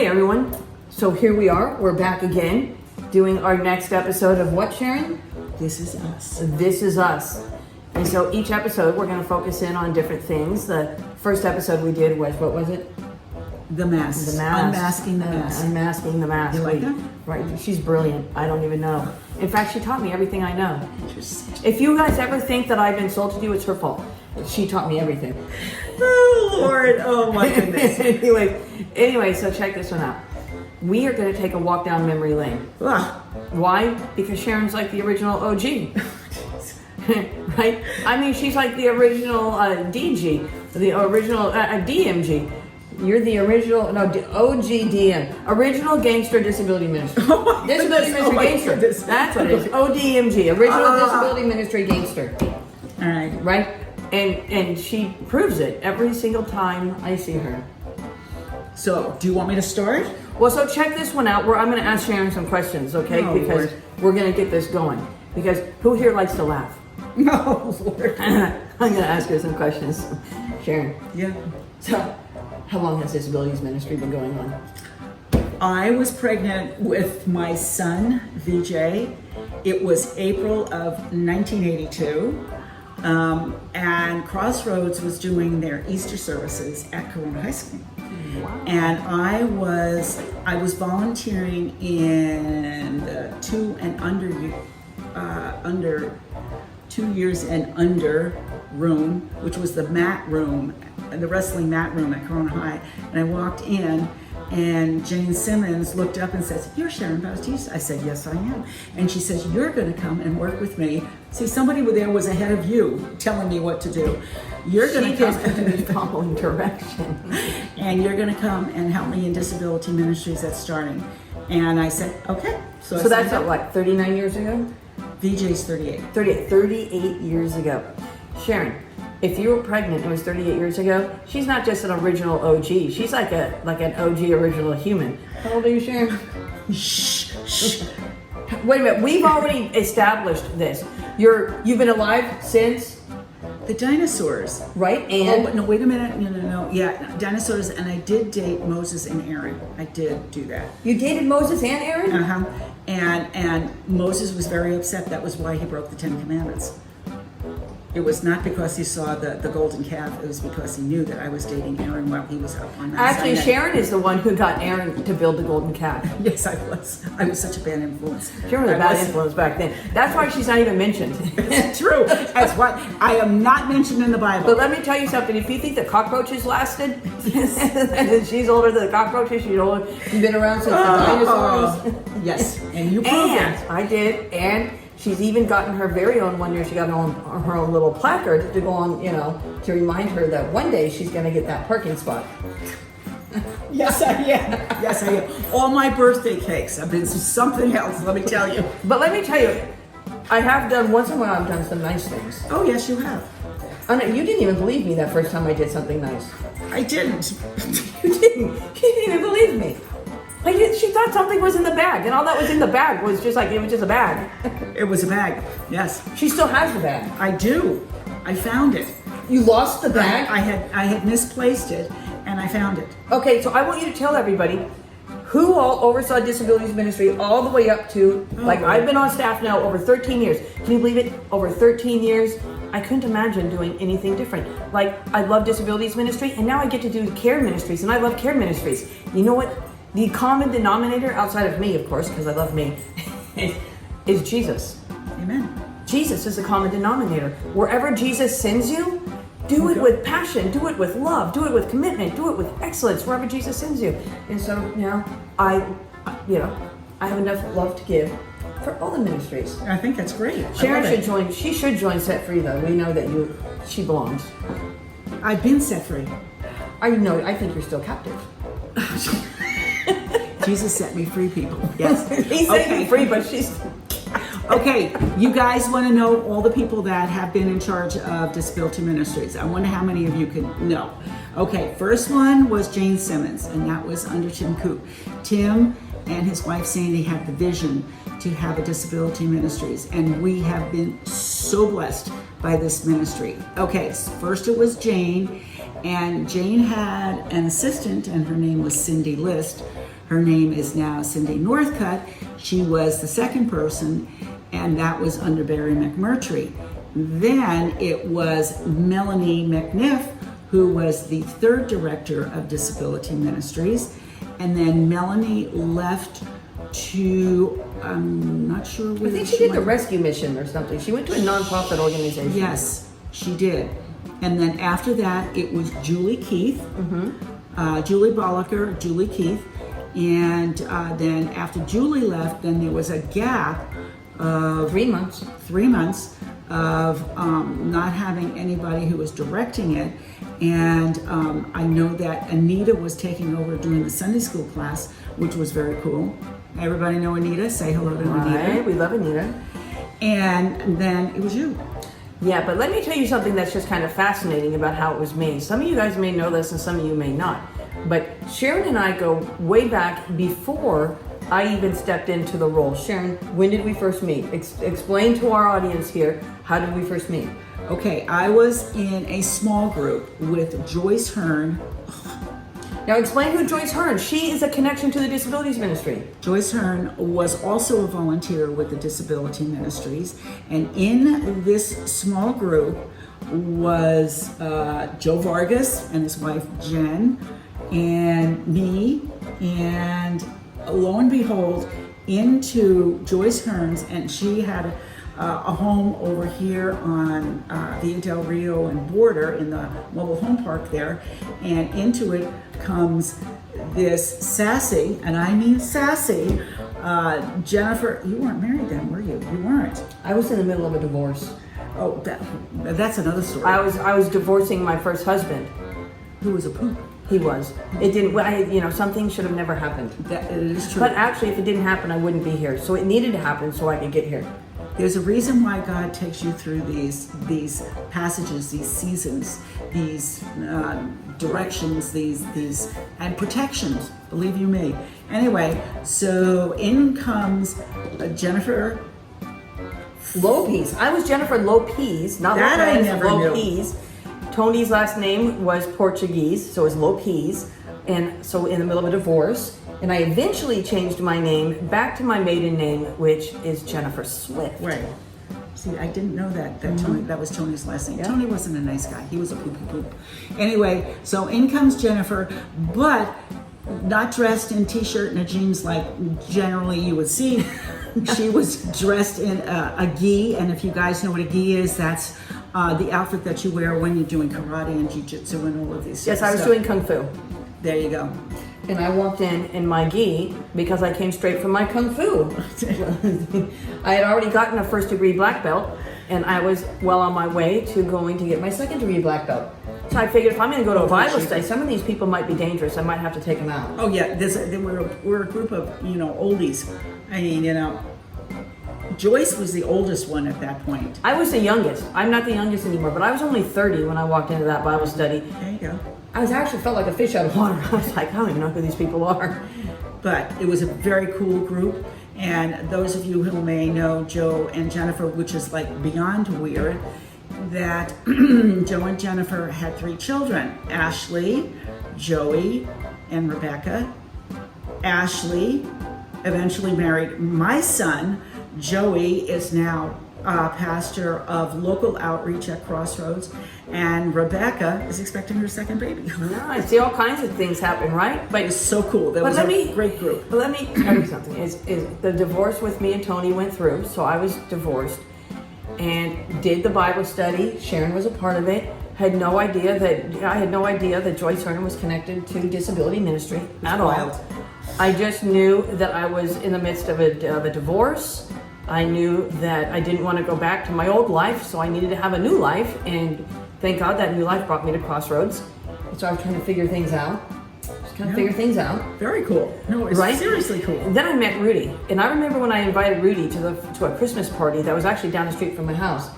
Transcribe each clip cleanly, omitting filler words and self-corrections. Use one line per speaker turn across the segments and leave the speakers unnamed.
Hey everyone, so here we are, we're back again, doing our next episode of what, Sharon?
This is us.
This is us. And so each episode we're going to focus in on different things. The first episode we did was, what was it?
The mask.
The mask.
Unmasking the mask.
Unmasking the mask.
You like that?
Right, she's brilliant. I don't even know. In fact, she taught me everything I know.
Interesting.
If you guys ever think that I've insulted you, it's her fault. She taught me everything.
Oh Lord, oh my goodness.
anyway, so check this one out. We are going to take a walk down memory lane.
Ah.
Why? Because Sharon's like the original OG. Right? I mean, she's like the original DG, the original DMG. You're the original, OGDM, Original Gangster Disability Ministry.
Oh
Disability Ministry Gangster.
Goodness.
That's what it is. ODMG, Original Disability Ministry Gangster.
All right.
Right? And she proves it every single time I see her.
So, do you want me to start?
Well, so check this one out where I'm going to ask Sharon some questions, okay?
Oh,
because
Lord.
we're going to get this going. Because who here likes to laugh?
No, Lord.
I'm going to ask her some questions. Sharon.
Yeah.
So, how long has Disabilities Ministry been going on?
I was pregnant with my son, VJ. It was April of 1982. And Crossroads was doing their Easter services at Corona High School.
Wow.
And I was volunteering in the 2 and under 2 years and under room, which was the mat room, the wrestling mat room at Corona High. And I walked in, and Jane Simmons looked up and says, "You're Sharon Bautista." I said, "Yes, I am." And she says, "You're going to come and work with me." See, somebody there was ahead of you telling me what to do. You're going to come
and following direction.
and you're going to come and help me in disability ministries that's starting. And I said, okay.
So that's what, 39 years ago?
VJ's 38.
38 years ago. Sharon, if you were pregnant and it was 38 years ago, she's not just an original OG. She's like an OG original human. How old are you, Sharon?
Shh, shh.
Wait a minute, we've already established this. You've been alive since?
The dinosaurs.
Right, and?
Oh, no, wait a minute. No. Yeah, dinosaurs, and I did date Moses and Aaron. I did do that.
You dated Moses and Aaron?
Uh-huh. And Moses was very upset. That was why he broke the 10 Commandments. It was not because he saw the golden calf. It was because he knew that I was dating Aaron while he was up on Mount
Actually,
Sinai.
Sharon is the one who got Aaron to build the golden calf.
Yes, I was. I was such a bad influence.
Sharon was a bad influence back then. That's why she's not even mentioned.
It's true. That's why I am not mentioned in the Bible.
But let me tell you something. If you think the cockroaches lasted, and she's older than the cockroaches, she's been around since the dinosaurs.
Yes, and you proved it.
I did, and she's even gotten her very own one year. She got her own little placard to go on, to remind her that one day she's going to get that parking spot.
Yes, I am. Yes, I am. All my birthday cakes have been something else, let me tell you.
But let me tell you, I have done, once in a while, I've done some nice things.
Oh, yes, you have.
I know, you didn't even believe me that first time I did something nice.
I didn't.
You didn't. You didn't even believe me. She thought something was in the bag, and all that was in the bag was just it was just a bag.
It was a bag, yes.
She still has the bag.
I do. I found it.
You lost the bag?
I had misplaced it, and I found it.
Okay, so I want you to tell everybody who all oversaw Disabilities Ministry all the way up to, I've been on staff now over 13 years. Can you believe it? Over 13 years. I couldn't imagine doing anything different. I love Disabilities Ministry, and now I get to do care ministries, and I love care ministries. You know what? The common denominator, outside of me, of course, because I love me, is Jesus.
Amen.
Jesus is the common denominator. Wherever Jesus sends you, do it with passion, do it with love, do it with commitment, do it with excellence, wherever Jesus sends you. And so now I have enough love to give for all the ministries.
I think that's great.
Sharon should join. She should join Set Free, though. We know that she belongs.
I've been set free.
I think you're still captive.
Jesus set me free, people. Yes.
He set me free, but she's...
Okay, you guys want to know all the people that have been in charge of disability ministries. I wonder how many of you can know. Okay, first one was Jane Simmons, and that was under Tim Coop. Tim and his wife Sandy had the vision to have a disability ministries, and we have been so blessed by this ministry. Okay, so first it was Jane, and Jane had an assistant, and her name was Cindy List. Her name is now Cindy Northcutt. She was the second person, and that was under Barry McMurtry. Then it was Melanie McNiff, who was the third director of Disability Ministries. And then Melanie left to, I'm not sure where
I think she did the rescue mission or something. She went to a nonprofit organization.
Yes, she did. And then after that, it was Julie Keith, Julie Bolliker, Julie Keith. And then after Julie left, then there was a gap of
3 months.
3 months of not having anybody who was directing it. And I know that Anita was taking over doing the Sunday school class, which was very cool. Everybody know Anita? Say hello to Anita.
Right, we love Anita.
And then it was you.
Yeah, but let me tell you something that's just kind of fascinating about how it was made. Some of you guys may know this and some of you may not. But Sharon and I go way back before I even stepped into the role. Sharon, when did we first meet? Explain to our audience here, how did we first meet?
Okay, I was in a small group with Joyce Hearn.
Now explain who Joyce Hearn. She is a connection to the Disabilities Ministry.
Joyce Hearn was also a volunteer with the Disability Ministries, and in this small group was Joe Vargas and his wife Jen, and me, and lo and behold, into Joyce Hearn's, and she had a home over here on Via Del Rio and Border in the mobile home park there, and into it comes this sassy, and I mean sassy, Jennifer. You weren't married then, were you? You weren't.
I was in the middle of a divorce.
Oh, that's another story.
I was divorcing my first husband.
Who was a poop.
He was. It didn't. Some things should have never happened.
That it is true.
But actually, if it didn't happen, I wouldn't be here. So it needed to happen so I could get here.
There's a reason why God takes you through these passages, these seasons, these directions, these and protections. Believe you me. Anyway, so in comes Jennifer
Lopez. I was Jennifer Lopez, not
That I
Lopez.
never knew.
Lopez. Tony's last name was Portuguese, so it was Lopez, and so in the middle of a divorce. And I eventually changed my name back to my maiden name, which is Jennifer Swift.
Right. See, I didn't know that Tony, that was Tony's last name.
Yeah.
Tony wasn't a nice guy. He was a poop. Anyway, so in comes Jennifer, but not dressed in t-shirt and a jeans like generally you would see. She was dressed in a gi, and if you guys know what a gi is, that's the outfit that you wear when you're doing karate and jiu-jitsu and all of these.
Yes, I was doing kung fu.
There you go.
And I walked in my gi because I came straight from my kung fu. I had already gotten a first degree black belt, and I was well on my way to going to get my second degree black belt. So I figured if I'm going to go to a Bible study, some of these people might be dangerous. I might have to take them out.
Oh yeah, we're a group of oldies. I mean, Joyce was the oldest one at that point.
I was the youngest. I'm not the youngest anymore, but I was only 30 when I walked into that Bible study.
There you go.
I actually felt like a fish out of water. I was like, I don't even know who these people are.
But it was a very cool group, and those of you who may know Joe and Jennifer, which is like beyond weird, that Joe and Jennifer had 3 children, Ashley, Joey, and Rebecca. Ashley eventually married my son. Joey is now pastor of local outreach at Crossroads, and Rebecca is expecting her second baby.
Yeah, I see all kinds of things happen, right?
But it's so cool. That was a great group.
But let me tell you something. Is the divorce with me and Tony went through, so I was divorced and did the Bible study. Sharon was a part of it. I had no idea that Joyce Hearn was connected to disability ministry at all. I just knew that I was in the midst of a divorce. I knew that I didn't want to go back to my old life, so I needed to have a new life, and thank God that new life brought me to Crossroads. So I was trying to figure things out. Figure things out.
Very cool. No, it's
right?
Seriously cool.
Then I met Rudy, and I remember when I invited Rudy to a Christmas party that was actually down the street from my house,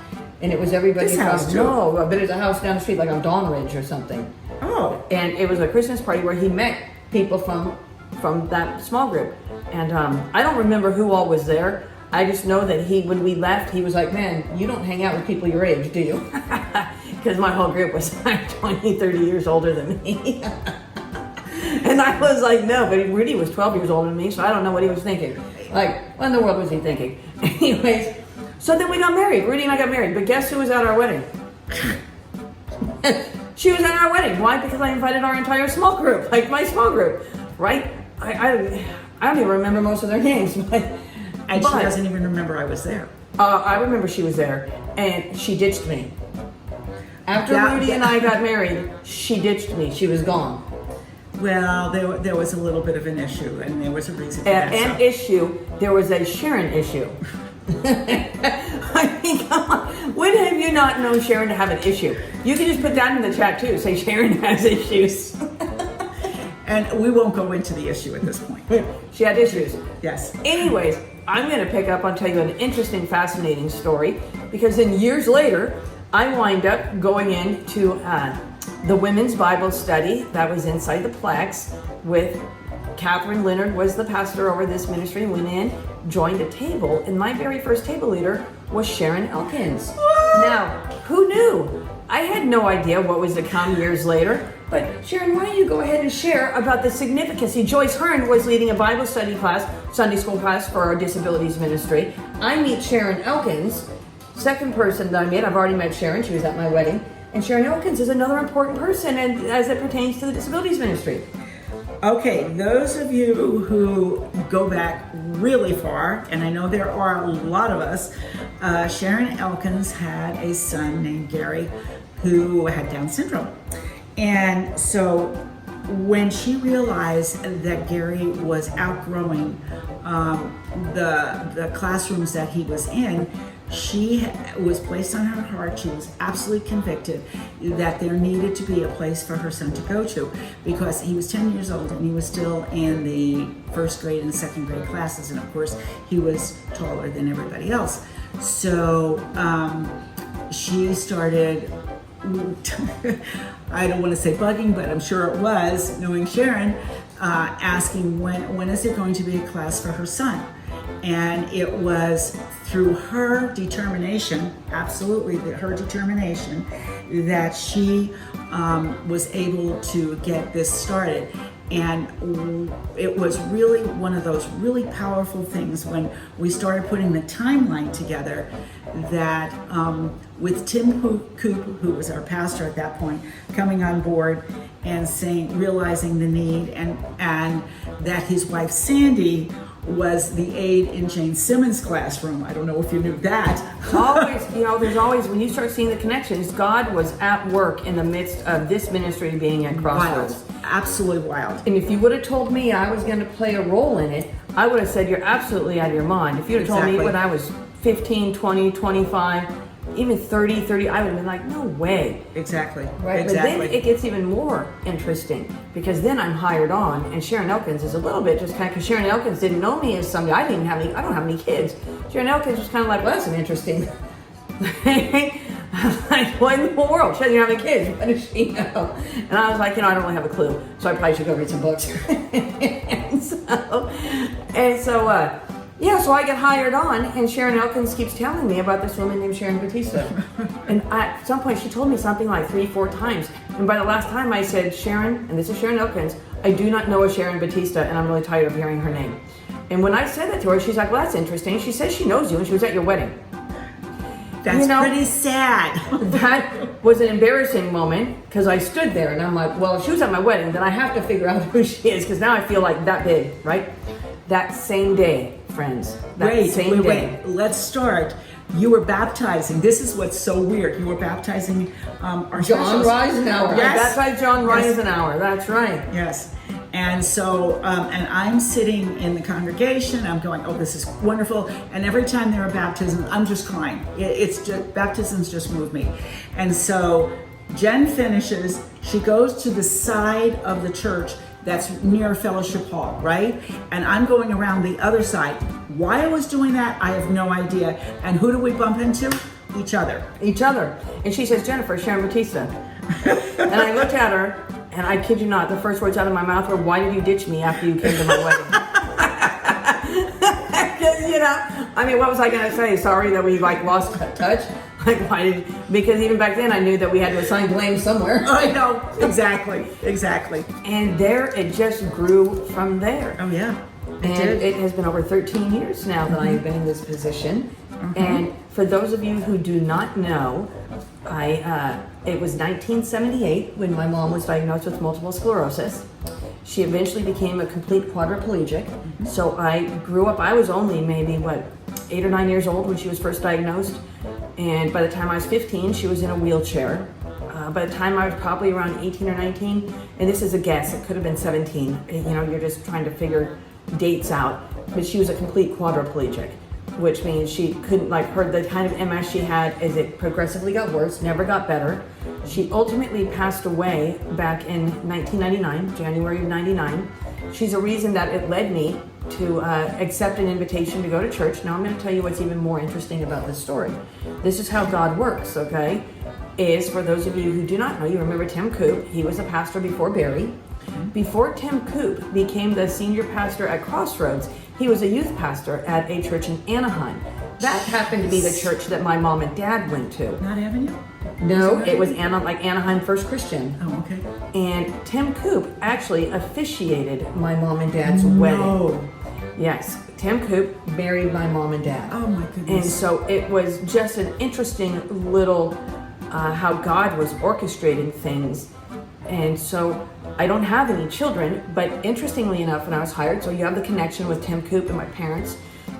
and it was everybody
This house, too.
No, but it's a house down the street, like on Dawn Ridge or something.
Oh.
And it was a Christmas party where he met people from that small group, and I don't remember who all was there. I just know that when we left, he was like, man, you don't hang out with people your age, do you? Because my whole group was like 20, 30 years older than me. And I was like, no, but Rudy was 12 years older than me, so I don't know what he was thinking. Like, what in the world was he thinking? Anyways, so then we got married. Rudy and I got married, but guess who was at our wedding? She was at our wedding. Why? Because I invited our entire small group, like my small group, right? I don't even remember most of their names, but
she doesn't even remember I was there.
I remember she was there, and she ditched me. After Rudy and I got married, she ditched me. She was gone.
Well, there was a little bit of an issue, and there was a reason for that.
There was a Sharon issue. I mean, come on. When have you not known Sharon to have an issue? You can just put that in the chat too. Say Sharon has issues.
And we won't go into the issue at this point.
She had issues.
Yes.
Anyways, I'm going to pick up and tell you an interesting, fascinating story, because then years later, I wind up going into the women's Bible study that was inside the Plex with Catherine Leonard was the pastor over this ministry. Went in, joined a table, and my very first table leader was Sharon Elkins. Now, who knew? I had no idea what was to come years later. But Sharon, why don't you go ahead and share about the significance? See, Joyce Hearn was leading a Bible study class, Sunday school class for our disabilities ministry. I meet Sharon Elkins, second person that I met. I've already met Sharon. She was at my wedding. And Sharon Elkins is another important person, and as it pertains to the disabilities ministry.
Okay, those of you who go back really far, and I know there are a lot of us, Sharon Elkins had a son named Gary who had Down syndrome. And so when she realized that Gary was outgrowing the classrooms that he was in, she was placed on her heart. She was absolutely convicted that there needed to be a place for her son to go to, because he was 10 years old and he was still in the first grade and second grade classes. And of course, he was taller than everybody else. So she started, I don't want to say bugging, but I'm sure it was, knowing Sharon, asking when is there going to be a class for her son. And it was through her determination, absolutely her determination, that she was able to get this started. And it was really one of those really powerful things when we started putting the timeline together, that with Tim Coop, who was our pastor at that point, coming on board and realizing the need, and that his wife Sandy was the aide in Jane Simmons' classroom. I don't know if you knew that.
Always, there's always, when you start seeing the connections, God was at work in the midst of this ministry being at Crossroads.
Wild. Absolutely wild.
And if you would have told me I was going to play a role in it, I would have said you're absolutely out of your mind. If you'd have told me when I was 15, 20, 25, even 30, I would have been like, no way.
Exactly.
Right.
Exactly.
But then it gets even more interesting, because then I'm hired on, and Sharon Elkins is a little bit just kind of, because Sharon Elkins didn't know me as somebody. I don't have any kids. Sharon Elkins was kind of like, well, that's an interesting thing. Like, what in the world? She doesn't have any kids. What does she know? And I was like, I don't really have a clue. So I probably should go read some books. So I get hired on, and Sharon Elkins keeps telling me about this woman named Sharon Batista. And at some point, she told me something like 3-4 times. And by the last time, I said, Sharon, and this is Sharon Elkins, I do not know a Sharon Batista, and I'm really tired of hearing her name. And when I said that to her, she's like, well, that's interesting. She says she knows you, and she was at your wedding.
That's pretty sad.
That was an embarrassing moment, because I stood there, and I'm like, well, if she was at my wedding, then I have to figure out who she is, because now I feel like that big, right? That same day, friends. Wait.
Let's start. You were baptizing. This is what's so weird. You were baptizing our
John Reisenauer.
Yes.
That's right, John Reisenauer. That's right.
Yes. And so, and I'm sitting in the congregation. I'm going, oh, this is wonderful. And every time there are baptisms, I'm just crying. It's just, baptisms just move me. And so Jen finishes. She goes to the side of the church that's near Fellowship Hall, right? And I'm going around the other side. Why I was doing that, I have no idea. And who do we bump into? Each other. And she says, Jennifer, Sharon Batista. And I looked at her, and I kid you not, the first words out of my mouth were, why did you ditch me after you came to my wedding? Because, what was I going to say? Sorry that we lost touch?
Like, why did? Because even back then, I knew that we had to assign blame somewhere.
I know, exactly.
And it just grew from there.
Oh yeah,
And it has been over 13 years now that I have been in this position. And for those of you who do not know, it was 1978 when my mom was diagnosed with multiple sclerosis. She eventually became a complete quadriplegic. So I grew up, I was only maybe, 8 or 9 years old when she was first diagnosed. And by the time I was 15, she was in a wheelchair. By the time I was probably around 18 or 19, and this is a guess, it could have been 17. You're just trying to figure dates out. But she was a complete quadriplegic, which means she couldn't, the kind of MS she had is it progressively got worse, never got better. She ultimately passed away back in 1999, January of 99. She's a reason that it led me to accept an invitation to go to church. Now I'm going to tell you what's even more interesting about this story. This is how God works, okay? Is for those of you who do not know, you remember Tim Coop. He was a pastor before Barry. Before Tim Coop became the senior pastor at Crossroads, he was a youth pastor at a church in Anaheim. That happened to be the church that my mom and dad went to.
Not Avenue?
No, it was Anaheim First Christian.
Oh, okay.
And Tim Coop actually officiated my mom and dad's wedding. Yes, Tim Coop married my mom and dad.
Oh my goodness.
And so it was just an interesting little how God was orchestrating things. And so I don't have any children, but interestingly enough, when I was hired, so you have the connection with Tim Coop and my parents.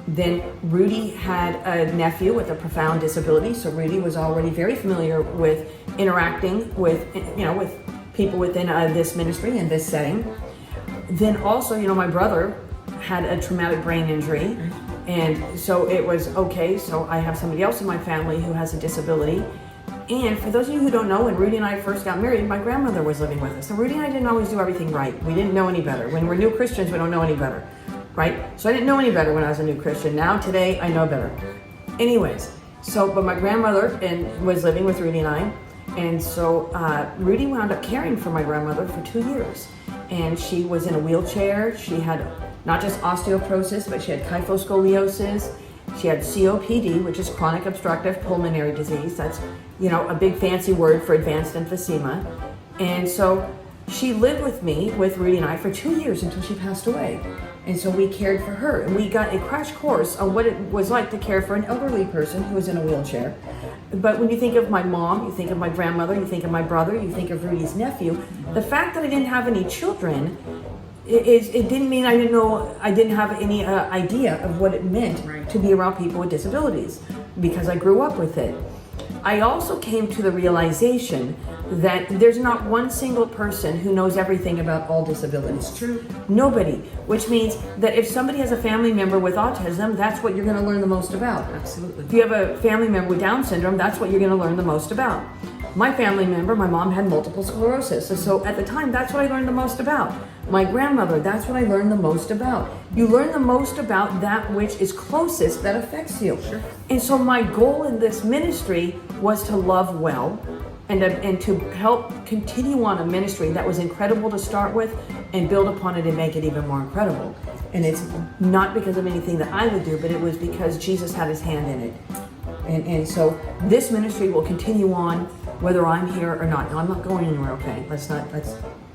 Then Rudy had a nephew with a profound disability, so Rudy was already very familiar with interacting with, with people within this ministry and this setting. Then also, my brother had a traumatic brain injury, and so it was okay. So I have somebody else in my family who has a disability. And for those of you who don't know, when Rudy and I first got married, my grandmother was living with us. And Rudy and I didn't always do everything right. We didn't know any better. When we're new Christians, we don't know any better, right? So I didn't know any better when I was a new Christian. Now, today, I know better. Anyways, but my grandmother was living with Rudy and I. And so Rudy wound up caring for my grandmother for 2 years. And she was in a wheelchair. She had not just osteoporosis, but she had kyphoscoliosis. She had COPD, which is chronic obstructive pulmonary disease. That's, a big fancy word for advanced emphysema. And so she lived with me, with Rudy and I, for 2 years until she passed away. And so we cared for her. And we got a crash course on what it was like to care for an elderly person who was in a wheelchair. But when you think of my mom, you think of my grandmother, you think of my brother, you think of Rudy's nephew. The fact that I didn't have any children, it didn't mean I didn't have any idea of what it meant to be around people with disabilities, because I grew up with it. I also came to the realization that there's not one single person who knows everything about all disabilities.
It's true.
Nobody, which means that if somebody has a family member with autism, that's what you're going to learn the most about.
Absolutely.
If you have a family member with Down syndrome, that's what you're going to learn the most about. My family member, my mom had multiple sclerosis. And so at the time, that's what I learned the most about. My grandmother, that's what I learned the most about. You learn the most about that which is closest that affects you.
Sure.
And so my goal in this ministry was to love well and to help continue on a ministry that was incredible to start with and build upon it and make it even more incredible. And it's not because of anything that I would do, but it was because Jesus had his hand in it. And so this ministry will continue on whether I'm here or not. Now, I'm not going anywhere, okay?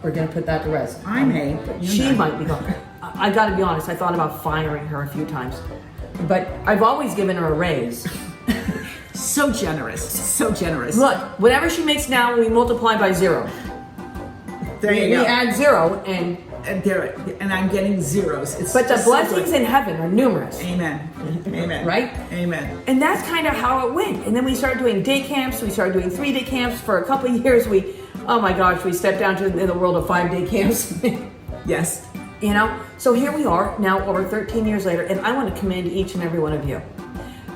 We're going to put that to rest.
I may, but
she might be gone. I got to be honest, I thought about firing her a few times. But I've always given her a raise.
So generous, so generous.
Look, whatever she makes now, we multiply by 0.
There you
We
go.
add 0 and
And I'm getting zeros.
but the blessings in heaven are numerous.
Amen. Amen.
Right?
Amen.
And that's kind of how it went. And then we started doing day camps. We started doing 3-day camps for a couple of years. We stepped down to the world of 5-day camps.
Yes.
So here we are now over 13 years later. And I want to commend each and every one of you,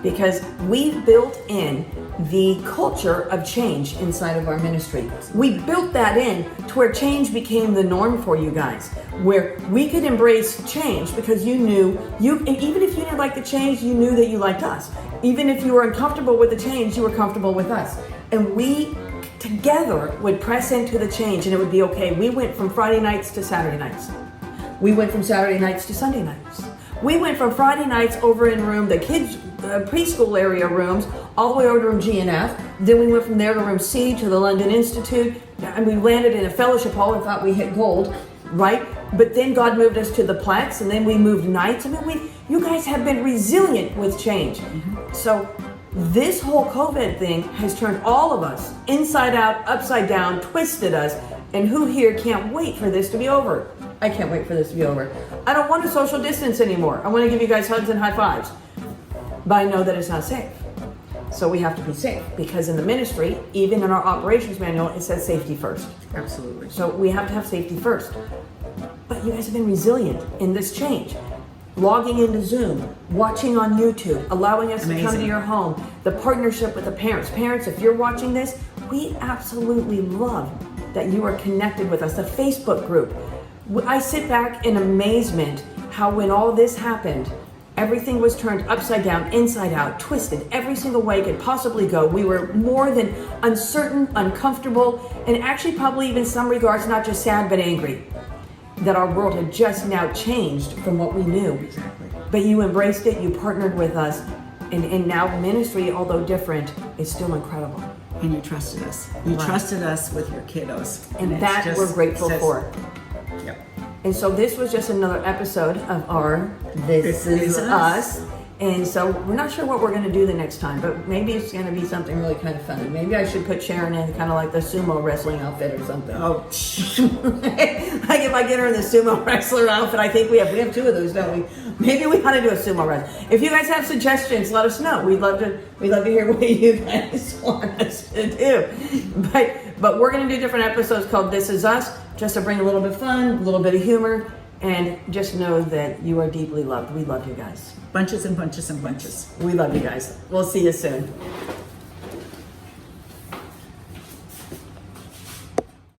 because we built in the culture of change inside of our ministry. We built that in to where change became the norm for you guys, where we could embrace change because you knew, even if you didn't like the change, you knew that you liked us. Even if you were uncomfortable with the change, you were comfortable with us. And we together would press into the change, and it would be okay. We went from Friday nights to Saturday nights. We went from Saturday nights to Sunday nights. We went from Friday nights over in the kids' preschool area rooms all the way over to room G and F. Then we went from there to room C to the London Institute, and we landed in a fellowship hall and thought we hit gold, right? But then God moved us to the Plex, and then we moved nights. I mean, you guys have been resilient with change. So this whole COVID thing has turned all of us inside out, upside down, twisted us, and who here can't wait for this to be over? I can't wait for this to be over. I don't want to social distance anymore. I want to give you guys hugs and high fives. But I know that it's not safe. So we have to be safe, because in the ministry, even in our operations manual, it says safety first.
Absolutely.
So we have to have safety first. But you guys have been resilient in this change. Logging into Zoom, watching on YouTube, allowing us to come to your home, the partnership with the parents. Parents, if you're watching this, we absolutely love that you are connected with us. The Facebook group. I sit back in amazement how when all this happened, everything was turned upside down, inside out, twisted, every single way it could possibly go. We were more than uncertain, uncomfortable, and actually probably even in some regards not just sad but angry that our world had just now changed from what we knew.
Exactly.
But you embraced it, you partnered with us, and now ministry, although different, is still incredible.
And you trusted us. You trusted us with your kiddos.
And that
just
we're grateful for.
Yep.
And so this was just another episode of our This Is Us. And so we're not sure what we're going to do the next time, but maybe it's going to be something really kind of fun. Maybe I should put Sharon in kind of like the sumo wrestling outfit or something.
Oh,
Like if I get her in the sumo wrestler outfit, I think we have two of those, don't we? Maybe we ought to do a sumo wrestling. If you guys have suggestions, let us know. We'd love to hear what you guys want us to do. But we're going to do different episodes called This Is Us, just to bring a little bit of fun, a little bit of humor, and just know that you are deeply loved. We love you guys.
bunches and bunches and bunches.
We love you guys. We'll see you soon.